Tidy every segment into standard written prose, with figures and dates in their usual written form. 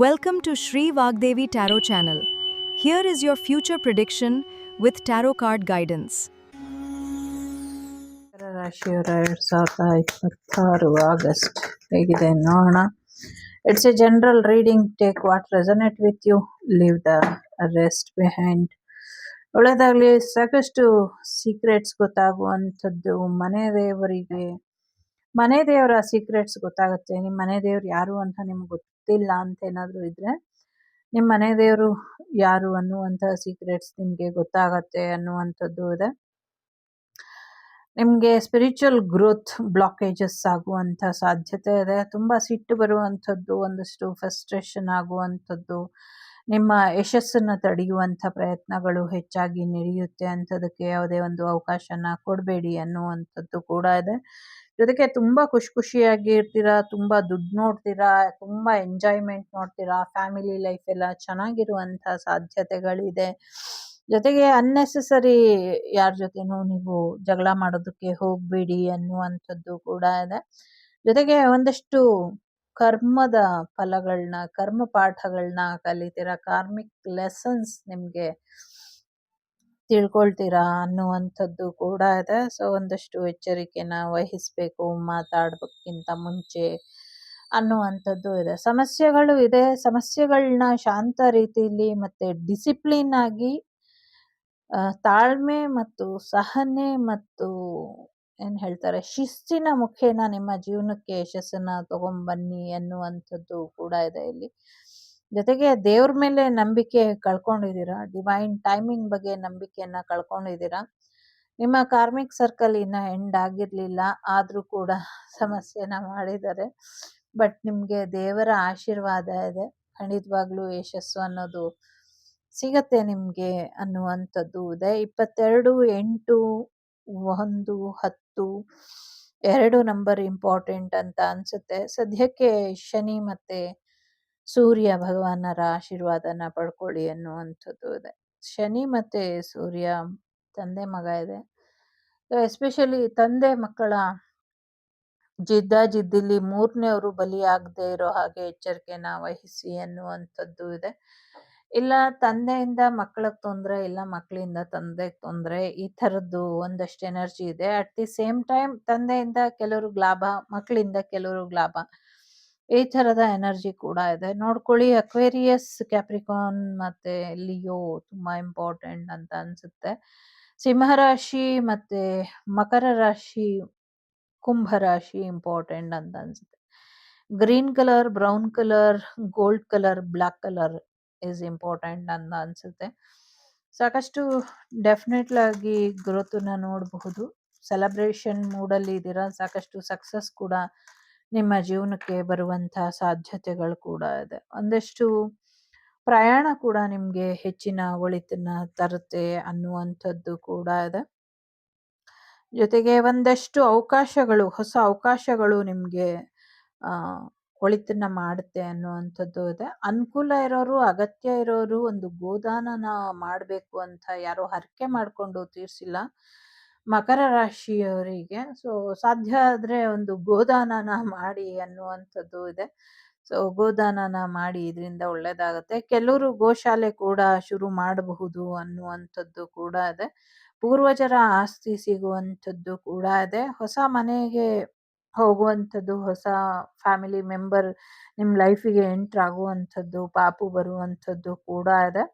Welcome to Shri Vagdevi Tarot channel. Here is your future prediction with tarot card guidance. ರಾಶಿಯವರ 2026 August ಹೇಗಿದೆ ನೋಡೋಣ. It's a general reading. Take what resonate with you, leave the rest behind. ಒಳ್ಳೆದಾಗಲಿ. ಸಾಕಷ್ಟು ಸೀಕ್ರೆಟ್ಸ್ ಗೊತ್ತಾಗುವಂಥದ್ದು ಮನೆ ದೇವರಿಗೆ. ಮನೆ ದೇವರ ಸೀಕ್ರೆಟ್ಸ್ ಗೊತ್ತಾಗುತ್ತೆ. ನಿಮ್ಮ ಮನೆ ದೇವ್ರು ಯಾರು ಅಂತ ನಿಮ್ಗೆ ಗೊತ್ತಿಲ್ಲ ಅಂತ ಏನಾದರೂ ಇದ್ರೆ ನಿಮ್ಮ ಮನೆ ದೇವರು ಯಾರು ಅನ್ನುವಂಥ ಸೀಕ್ರೆಟ್ಸ್ ನಿಮಗೆ ಗೊತ್ತಾಗತ್ತೆ ಅನ್ನುವಂಥದ್ದು ಇದೆ. ನಿಮಗೆ ಸ್ಪಿರಿಚುವಲ್ ಗ್ರೋತ್ ಬ್ಲಾಕೇಜಸ್ ಆಗುವಂಥ ಸಾಧ್ಯತೆ ಇದೆ. ತುಂಬ ಸಿಟ್ಟು ಬರುವಂಥದ್ದು, ಒಂದಷ್ಟು ಫ್ರಸ್ಟ್ರೇಷನ್ ಆಗುವಂಥದ್ದು, ನಿಮ್ಮ ಯಶಸ್ಸನ್ನು ತಡೆಯುವಂಥ ಪ್ರಯತ್ನಗಳು ಹೆಚ್ಚಾಗಿ ನಡೆಯುತ್ತೆ. ಅಂಥದಕ್ಕೆ ಯಾವುದೇ ಒಂದು ಅವಕಾಶನ ಕೊಡಬೇಡಿ ಅನ್ನುವಂಥದ್ದು ಕೂಡ ಇದೆ. ಜೊತೆಗೆ ತುಂಬ ಖುಷಿಯಾಗಿ ಇರ್ತೀರಾ, ತುಂಬ ದುಡ್ಡು ನೋಡ್ತೀರಾ, ತುಂಬ ಎಂಜಾಯ್ಮೆಂಟ್ ನೋಡ್ತೀರಾ, ಫ್ಯಾಮಿಲಿ ಲೈಫ್ ಎಲ್ಲ ಚೆನ್ನಾಗಿರುವಂಥ ಸಾಧ್ಯತೆಗಳಿದೆ. ಜೊತೆಗೆ ಅನ್ನೆಸೆಸರಿ ಯಾರ ಜೊತೆನೂ ನೀವು ಜಗಳ ಮಾಡೋದಕ್ಕೆ ಹೋಗಬೇಡಿ ಅನ್ನುವಂಥದ್ದು ಕೂಡ ಇದೆ. ಜೊತೆಗೆ ಒಂದಷ್ಟು ಕರ್ಮದ ಫಲಗಳನ್ನ, ಕರ್ಮ ಪಾಠಗಳನ್ನ ಕಲಿತೀರಾ, ಕಾರ್ಮಿಕ್ ಲೆಸನ್ಸ್ ನಿಮಗೆ ತಿಳ್ಕೊಳ್ತೀರಾ ಅನ್ನುವಂಥದ್ದು ಕೂಡ ಇದೆ. ಸೊ ಒಂದಷ್ಟು ಎಚ್ಚರಿಕೆನ ವಹಿಸಬೇಕು ಮಾತಾಡೋದಕ್ಕಿಂತ ಮುಂಚೆ ಅನ್ನುವಂಥದ್ದು ಇದೆ. ಸಮಸ್ಯೆಗಳು ಇದೆ. ಸಮಸ್ಯೆಗಳನ್ನ ಶಾಂತ ರೀತಿಯಲ್ಲಿ ಮತ್ತೆ ಡಿಸಿಪ್ಲಿನ್ ಆಗಿ ತಾಳ್ಮೆ ಮತ್ತು ಸಹನೆ ಮತ್ತು ಏನು ಹೇಳ್ತಾರೆ ಶಿಸ್ತಿನ ಮುಖೇನ ನಿಮ್ಮ ಜೀವನಕ್ಕೆ ಯಶಸ್ಸನ್ನ ತಗೊಂಬನ್ನಿ ಅನ್ನುವಂಥದ್ದು ಕೂಡ ಇದೆ ಇಲ್ಲಿ. ಜೊತೆಗೆ ದೇವ್ರ ಮೇಲೆ ನಂಬಿಕೆ ಕಳ್ಕೊಂಡಿದ್ದೀರಾ, ಡಿವೈನ್ ಟೈಮಿಂಗ್ ಬಗ್ಗೆ ನಂಬಿಕೆಯನ್ನ ಕಳ್ಕೊಂಡಿದ್ದೀರಾ. ನಿಮ್ಮ ಕಾರ್ಮಿಕ್ ಸರ್ಕಲ್ ಇನ್ನ ಎಂಡ್ ಆಗಿರ್ಲಿಲ್ಲ, ಆದ್ರೂ ಕೂಡ ಸಮಸ್ಯೆನ ಮಾಡಿದ್ದಾರೆ. ಬಟ್ ನಿಮ್ಗೆ ದೇವರ ಆಶೀರ್ವಾದ ಇದೆ. ಖಂಡಿತವಾಗ್ಲೂ ಯಶಸ್ಸು ಅನ್ನೋದು ಸಿಗತ್ತೆ ನಿಮ್ಗೆ ಅನ್ನುವಂಥದ್ದು ಇದೆ. 22, 8, 1, 10 2 ನಂಬರ್ ಇಂಪಾರ್ಟೆಂಟ್ ಅಂತ ಅನ್ಸುತ್ತೆ. ಸದ್ಯಕ್ಕೆ ಶನಿ ಮತ್ತೆ ಸೂರ್ಯ ಭಗವಾನರ ಆಶೀರ್ವಾದನ ಪಡ್ಕೊಳ್ಳಿ ಅನ್ನುವಂಥದ್ದು ಇದೆ. ಶನಿ ಮತ್ತೆ ಸೂರ್ಯ ತಂದೆ ಮಗ ಇದೆ. ಎಸ್ಪೆಷಲಿ ತಂದೆ ಮಕ್ಕಳ ಜಿದ್ದಿಲ್ಲಿ ಮೂರನೇವರು ಬಲಿಯಾಗದೆ ಇರೋ ಹಾಗೆ ಎಚ್ಚರಿಕೆನ ವಹಿಸಿ ಅನ್ನುವಂಥದ್ದು ಇದೆ. ಇಲ್ಲ ತಂದೆಯಿಂದ ಮಕ್ಕಳಿಗೆ ತೊಂದರೆ, ಇಲ್ಲ ಮಕ್ಕಳಿಂದ ತಂದೆಗೆ ತೊಂದರೆ, ಈ ಥರದ್ದು ಒಂದಷ್ಟು ಎನರ್ಜಿ ಇದೆ. ಅಟ್ ದಿ ಸೇಮ್ ಟೈಮ್ ತಂದೆಯಿಂದ ಕೆಲವ್ರಿಗೆ ಲಾಭ, ಮಕ್ಕಳಿಂದ ಕೆಲವ್ರಿಗೆ ಲಾಭ, ಈ ಥರದ ಎನರ್ಜಿ ಕೂಡ ಇದೆ. ನೋಡ್ಕೊಳ್ಳಿ. ಅಕ್ವೇರಿಯಸ್, ಕ್ಯಾಪ್ರಿಕಾನ್ ಮತ್ತೆ ಲಿಯೋ ತುಂಬ ಇಂಪಾರ್ಟೆಂಟ್ ಅಂತ ಅನ್ಸುತ್ತೆ. ಸಿಂಹರಾಶಿ ಮತ್ತೆ ಮಕರ ರಾಶಿ, ಕುಂಭ ರಾಶಿ ಇಂಪಾರ್ಟೆಂಟ್ ಅಂತ ಅನ್ಸುತ್ತೆ. Green colour, brown colour, gold colour, black colour is important ಅಂತ ಅನ್ಸುತ್ತೆ. ಸಾಕಷ್ಟು ಡೆಫಿನೆಟ್ಲಿ ಆಗಿ ಗ್ರೋತನ್ನ ನೋಡಬಹುದು. ಸೆಲೆಬ್ರೇಷನ್ ಮೂಡಲ್ಲಿ ಇದ್ದೀರಾ. ಸಾಕಷ್ಟು ಸಕ್ಸಸ್ ಕೂಡ ನಿಮ್ಮ ಜೀವನಕ್ಕೆ ಬರುವಂಥ ಸಾಧ್ಯತೆಗಳು ಕೂಡ ಇದೆ. ಒಂದಷ್ಟು ಪ್ರಯಾಣ ಕೂಡ ನಿಮಗೆ ಹೆಚ್ಚಿನ ಒಳಿತನ್ನ ತರುತ್ತೆ ಅನ್ನುವಂಥದ್ದು ಕೂಡ ಇದೆ. ಜೊತೆಗೆ ಒಂದಷ್ಟು ಅವಕಾಶಗಳು, ಹೊಸ ಅವಕಾಶಗಳು ನಿಮಗೆ ಒಳಿತನ್ನ ಮಾಡುತ್ತೆ ಅನ್ನುವಂಥದ್ದು ಇದೆ. ಅನುಕೂಲ ಇರೋರು, ಅಗತ್ಯ ಇರೋರು ಒಂದು ಗೋದಾನನ ಮಾಡಬೇಕು ಅಂತ ಯಾರೋ ಹರಕೆ ಮಾಡಿಕೊಂಡು ತೀರಿಸಿಲ್ಲ ಮಕರ ರಾಶಿಯವರಿಗೆ. ಸೊ ಸಾಧ್ಯ ಆದರೆ ಒಂದು ಗೋದಾನನ ಮಾಡಿ ಅನ್ನುವಂಥದ್ದು ಇದೆ. ಸೊ ಗೋದಾನನ ಮಾಡಿ, ಇದರಿಂದ ಒಳ್ಳೇದಾಗುತ್ತೆ. ಕೆಲವರು ಗೋಶಾಲೆ ಕೂಡ ಶುರು ಮಾಡಬಹುದು ಅನ್ನುವಂಥದ್ದು ಕೂಡ ಇದೆ. ಪೂರ್ವಜರ ಆಸ್ತಿ ಸಿಗುವಂಥದ್ದು ಕೂಡ ಇದೆ. ಹೊಸ ಮನೆಗೆ ಹೋಗುವಂಥದ್ದು, ಹೊಸ ಫ್ಯಾಮಿಲಿ ಮೆಂಬರ್ ನಿಮ್ಮ ಲೈಫಿಗೆ ಎಂಟ್ರ್ ಆಗುವಂಥದ್ದು, ಪಾಪು ಬರುವಂಥದ್ದು ಕೂಡ ಇದೆ.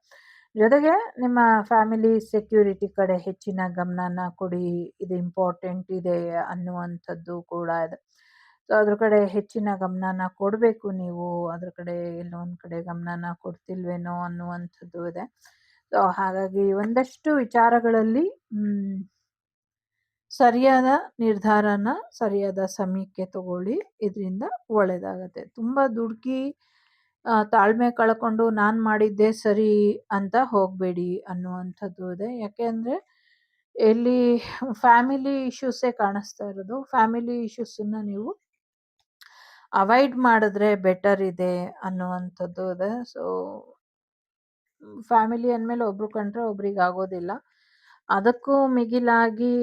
ಜೊತೆಗೆ ನಿಮ್ಮ ಫ್ಯಾಮಿಲಿ ಸೆಕ್ಯೂರಿಟಿ ಕಡೆ ಹೆಚ್ಚಿನ ಗಮನನ ಕೊಡಿ, ಇದು ಇಂಪಾರ್ಟೆಂಟ್ ಇದೆ ಅನ್ನುವಂಥದ್ದು ಕೂಡ ಇದೆ. ಸೊ ಅದ್ರ ಕಡೆ ಹೆಚ್ಚಿನ ಗಮನನ ಕೊಡಬೇಕು ನೀವು. ಅದ್ರ ಕಡೆ ಎಲ್ಲೋ ಒಂದು ಕಡೆ ಗಮನನ ಕೊಡ್ತಿಲ್ವೇನೋ ಅನ್ನುವಂಥದ್ದು ಇದೆ. ಸೊ ಹಾಗಾಗಿ ಒಂದಷ್ಟು ವಿಚಾರಗಳಲ್ಲಿ ಸರಿಯಾದ ನಿರ್ಧಾರನ ಸರಿಯಾದ ಸಮಯಕ್ಕೆ ತಗೊಳ್ಳಿ, ಇದರಿಂದ ಒಳ್ಳೆಯದಾಗತ್ತೆ. ತುಂಬ ದುಡುಕಿ ತಾಳ್ಮೆ ಕಳ್ಕೊಂಡು ನಾನು ಮಾಡಿದ್ದೇ ಸರಿ ಅಂತ ಹೋಗಬೇಡಿ ಅನ್ನುವಂಥದ್ದು ಇದೆ. ಯಾಕೆ ಅಂದರೆ ಇಲ್ಲಿ ಫ್ಯಾಮಿಲಿ ಇಶ್ಯೂಸೇ ಕಾಣಿಸ್ತಾ ಇರೋದು. ಫ್ಯಾಮಿಲಿ ಇಶ್ಯೂಸನ್ನು ನೀವು ಅವಾಯ್ಡ್ ಮಾಡಿದ್ರೆ ಬೆಟರ್ ಇದೆ ಅನ್ನುವಂಥದ್ದು ಇದೆ. ಸೊ ಫ್ಯಾಮಿಲಿ ಅಂದಮೇಲೆ ಒಬ್ರು ಕಂಡ್ರೆ ಒಬ್ರಿಗೆ ಆಗೋದಿಲ್ಲ. ಅದಕ್ಕೂ ಮಿಗಿಲಾಗಿ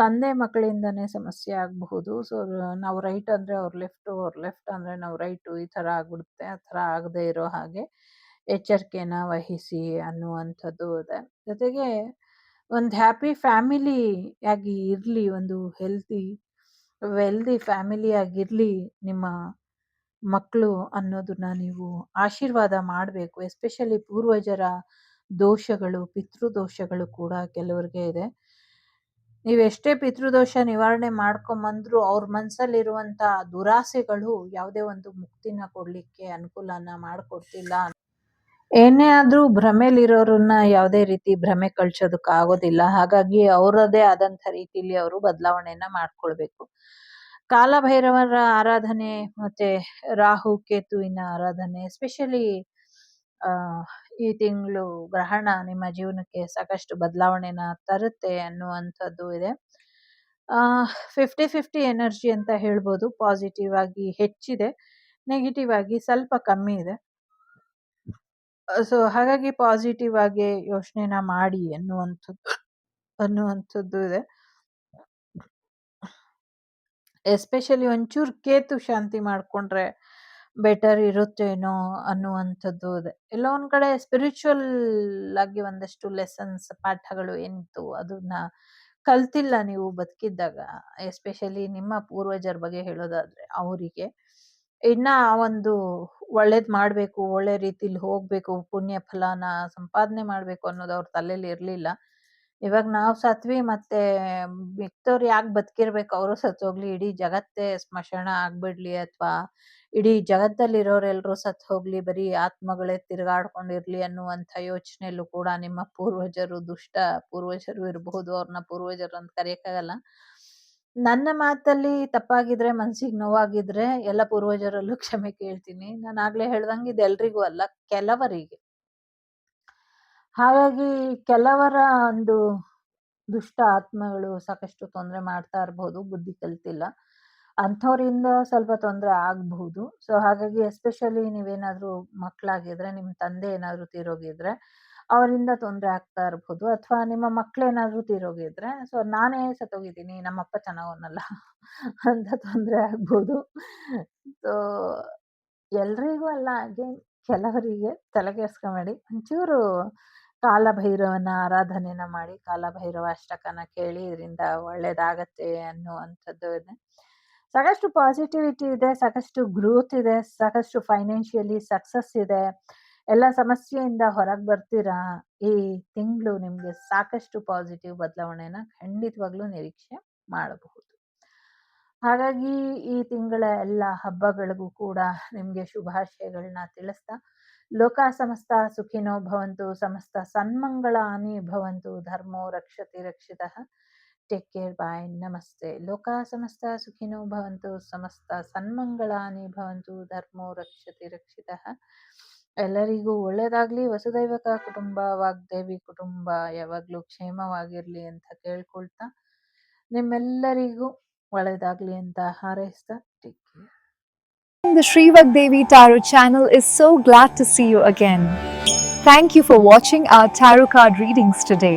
ತಂದೆ ಮಕ್ಕಳಿಂದನೇ ಸಮಸ್ಯೆ ಆಗಬಹುದು. ಸೊ, ನಾವು ರೈಟ್ ಅಂದರೆ ಅವ್ರು ಲೆಫ್ಟು, ಅವ್ರು ಲೆಫ್ಟ್ ಅಂದರೆ ನಾವು ರೈಟು, ಈ ಥರ ಆಗ್ಬಿಡುತ್ತೆ. ಆ ಥರ ಆಗದೇ ಇರೋ ಹಾಗೆ ಎಚ್ಚರಿಕೆನ ವಹಿಸಿ ಅನ್ನುವಂಥದ್ದು ಇದೆ. ಜೊತೆಗೆ ಒಂದು ಹ್ಯಾಪಿ ಫ್ಯಾಮಿಲಿಯಾಗಿ ಇರಲಿ, ಒಂದು ವೆಲ್ದಿ ಫ್ಯಾಮಿಲಿಯಾಗಿರಲಿ ನಿಮ್ಮ ಮಕ್ಕಳು ಅನ್ನೋದನ್ನ ನೀವು ಆಶೀರ್ವಾದ ಮಾಡಬೇಕು. ಎಸ್ಪೆಷಲಿ ಪೂರ್ವಜರ ದೋಷಗಳು, ಪಿತೃದೋಷಗಳು ಕೂಡ ಕೆಲವ್ರಿಗೆ ಇದೆ. ನೀವೆಷ್ಟೇ ಪಿತೃದೋಷ ನಿವಾರಣೆ ಮಾಡ್ಕೊಂಬಂದ್ರು ಅವ್ರ ಮನಸ್ಸಲ್ಲಿರುವಂಥ ದುರಾಸೆಗಳು ಯಾವುದೇ ಒಂದು ಮುಕ್ತಿನ ಕೊಡಲಿಕ್ಕೆ ಅನುಕೂಲನ ಮಾಡಿಕೊಡ್ತಿಲ್ಲ. ಏನೇ ಆದ್ರೂ ಭ್ರಮೆಲಿರೋರನ್ನ ಯಾವುದೇ ರೀತಿ ಭ್ರಮೆ ಕಳ್ಸೋದಕ್ಕಾಗೋದಿಲ್ಲ. ಹಾಗಾಗಿ ಅವರದೇ ಆದಂಥ ರೀತಿಲಿ ಅವರು ಬದಲಾವಣೆನ ಮಾಡ್ಕೊಳ್ಬೇಕು. ಕಾಲಭೈರವರ ಆರಾಧನೆ ಮತ್ತೆ ರಾಹು ಕೇತುವಿನ ಆರಾಧನೆ, ಎಸ್ಪೆಷಲಿ ಈ ತಿಂಗಳು ಗ್ರಹಣ ನಿಮ್ಮ ಜೀವನಕ್ಕೆ ಸಾಕಷ್ಟು ಬದಲಾವಣೆನ ತರುತ್ತೆ ಅನ್ನುವಂಥದ್ದು ಇದೆ. 50-50 ಎನರ್ಜಿ ಅಂತ ಹೇಳ್ಬೋದು. ಪಾಸಿಟಿವ್ ಆಗಿ ಹೆಚ್ಚಿದೆ, ನೆಗೆಟಿವ್ ಆಗಿ ಸ್ವಲ್ಪ ಕಮ್ಮಿ ಇದೆ. ಸೊ ಹಾಗಾಗಿ ಪಾಸಿಟಿವ್ ಆಗಿ ಯೋಚನೆನ ಮಾಡಿ ಅನ್ನುವಂಥದ್ದು ಇದೆ. ಎಸ್ಪೆಷಲಿ ಒಂಚೂರು ಕೇತು ಶಾಂತಿ ಮಾಡಿಕೊಂಡ್ರೆ ಬೆಟರ್ ಇರುತ್ತೇನೋ ಅನ್ನುವಂಥದ್ದು ಇದೆ. ಎಲ್ಲೋ ಒಂದು ಕಡೆ ಸ್ಪಿರಿಚುವಲ್ ಆಗಿ ಒಂದಷ್ಟು ಲೆಸನ್ಸ್, ಪಾಠಗಳು ಏನಿತ್ತು ಅದನ್ನ ಕಲ್ತಿಲ್ಲ ನೀವು ಬದುಕಿದ್ದಾಗ. ಎಸ್ಪೆಷಲಿ ನಿಮ್ಮ ಪೂರ್ವಜರ ಬಗ್ಗೆ ಹೇಳೋದಾದ್ರೆ ಅವರಿಗೆ ಇನ್ನ ಒಂದು ಒಳ್ಳೇದು ಮಾಡಬೇಕು, ಒಳ್ಳೆ ರೀತಿಲಿ ಹೋಗಬೇಕು, ಪುಣ್ಯ ಫಲನ ಸಂಪಾದನೆ ಮಾಡಬೇಕು ಅನ್ನೋದು ಅವ್ರ ತಲೆಯಲ್ಲಿ ಇರಲಿಲ್ಲ. ಇವಾಗ ನಾವು ಸತ್ವಿ ಮತ್ತೆ ಮಿಕ್ತವ್ರು ಯಾಕೆ ಬದುಕಿರ್ಬೇಕು, ಅವರು ಸತ್ತೋಗ್ಲಿ, ಇಡೀ ಜಗತ್ತೇ ಸ್ಮಶಾನ ಆಗ್ಬಿಡ್ಲಿ, ಅಥವಾ ಇಡೀ ಜಗತ್ತಲ್ಲಿರೋರೆಲ್ಲರೂ ಸತ್ತು ಹೋಗ್ಲಿ, ಬರೀ ಆತ್ಮಗಳೇ ತಿರುಗಾಡ್ಕೊಂಡಿರ್ಲಿ ಅನ್ನುವಂಥ ಯೋಚನೆಯಲ್ಲೂ ಕೂಡ ನಿಮ್ಮ ಪೂರ್ವಜರು, ದುಷ್ಟ ಪೂರ್ವಜರು ಇರಬಹುದು. ಅವ್ರನ್ನ ಪೂರ್ವಜರು ಅಂತ ಕರೆಯಕ್ಕಾಗಲ್ಲ. ನನ್ನ ಮಾತಲ್ಲಿ ತಪ್ಪಾಗಿದ್ರೆ, ಮನ್ಸಿಗೆ ನೋವಾಗಿದ್ರೆ ಎಲ್ಲ ಪೂರ್ವಜರಲ್ಲೂ ಕ್ಷಮೆ ಕೇಳ್ತೀನಿ. ನಾನು ಆಗ್ಲೇ ಹೇಳ್ದಂಗೆ ಇದು ಎಲ್ರಿಗೂ ಅಲ್ಲ, ಕೆಲವರಿಗೆ. ಹಾಗಾಗಿ ಕೆಲವರ ಒಂದು ದುಷ್ಟ ಆತ್ಮಗಳು ಸಾಕಷ್ಟು ತೊಂದರೆ ಮಾಡ್ತಾ ಇರಬಹುದು, ಬುದ್ಧಿ ಕಲ್ತಿಲ್ಲ ಅಂಥವ್ರಿಂದ ಸ್ವಲ್ಪ ತೊಂದರೆ ಆಗಬಹುದು. ಸೊ ಹಾಗಾಗಿ ಎಸ್ಪೆಷಲಿ ನೀವೇನಾದ್ರೂ ಮಕ್ಕಳಾಗಿದ್ರೆ, ನಿಮ್ಮ ತಂದೆ ಏನಾದ್ರೂ ತೀರೋಗಿದ್ರೆ ಅವರಿಂದ ತೊಂದರೆ ಆಗ್ತಾ ಇರಬಹುದು. ಅಥವಾ ನಿಮ್ಮ ಮಕ್ಕಳೇನಾದ್ರೂ ತೀರೋಗಿದ್ರೆ, ಸೊ ನಾನೇ ಸತ್ತೋಗಿದ್ದೀನಿ, ನಮ್ಮಪ್ಪ ಚೆನ್ನಾಗವನಲ್ಲ ಅಂತ ತೊಂದರೆ ಆಗ್ಬೋದು. ಸೊ ಎಲ್ರಿಗೂ ಅಲ್ಲ, ಅಗೇನ್ ಕೆಲವರಿಗೆ ತಲೆಕೆಡಿಸ್ಕೊಬೇಡಿ. ಒಂಚೂರು ಕಾಲಭೈರವನ ಆರಾಧನೆನ ಮಾಡಿ, ಕಾಲಭೈರವ ಅಷ್ಟಕನ ಕೇಳಿ, ಇದರಿಂದ ಒಳ್ಳೇದಾಗತ್ತೆ ಅನ್ನುವಂಥದ್ದು ಇದೆ. ಸಾಕಷ್ಟು ಪಾಸಿಟಿವಿಟಿ ಇದೆ, ಸಾಕಷ್ಟು ಗ್ರೋತ್ ಇದೆ, ಸಾಕಷ್ಟು ಫೈನಾನ್ಷಿಯಲಿ ಸಕ್ಸಸ್ ಇದೆ. ಎಲ್ಲ ಸಮಸ್ಯೆಯಿಂದ ಹೊರಗೆ ಬರ್ತೀರಾ. ಈ ತಿಂಗಳು ನಿಮಗೆ ಸಾಕಷ್ಟು ಪಾಸಿಟಿವ್ ಬದಲಾವಣೆನ ಖಂಡಿತವಾಗ್ಲೂ ನಿರೀಕ್ಷೆ ಮಾಡಬಹುದು. ಹಾಗಾಗಿ ಈ ತಿಂಗಳ ಎಲ್ಲ ಹಬ್ಬಗಳಿಗೂ ಕೂಡ ನಿಮಗೆ ಶುಭಾಶಯಗಳನ್ನ ತಿಳಿಸ್ತಾ, ಲೋಕ ಸಮಸ್ತ ಸುಖಿನೋ ಭವಂತು, ಸಮಸ್ತ ಸನ್ಮಂಗಳಾನಿ ಭವಂತು, ಧರ್ಮೋ ರಕ್ಷತಿ ರಕ್ಷಿತಃ. ಟೇಕ್ ಕೇರ್, ಬಾಯ್, ನಮಸ್ತೆ. ಲೋಕ ಸಮಸ್ತ ಸುಖಿನೋ ಭವಂತು, ಸಮಸ್ತ ಸನ್ಮಂಗಳಾನಿ ಭವಂತು, ಧರ್ಮೋ ರಕ್ಷತಿ ರಕ್ಷಿತಃ. ಎಲ್ಲರಿಗೂ ಒಳ್ಳೇದಾಗ್ಲಿ. ವಸುದೈವಕ ಕುಟುಂಬ, ವಾಗ್ದೇವಿ ಕುಟುಂಬ ಯಾವಾಗ್ಲೂ ಕ್ಷೇಮವಾಗಿರ್ಲಿ ಅಂತ ಕೇಳ್ಕೊಳ್ತಾ, ನಿಮ್ಮೆಲ್ಲರಿಗೂ ಒಳ್ಳೇದಾಗ್ಲಿ ಅಂತ ಹಾರೈಸ್ತಾ, take care. The Sri Vagdevi Tarot channel is so glad to see you again. Thank you for watching our tarot card readings today.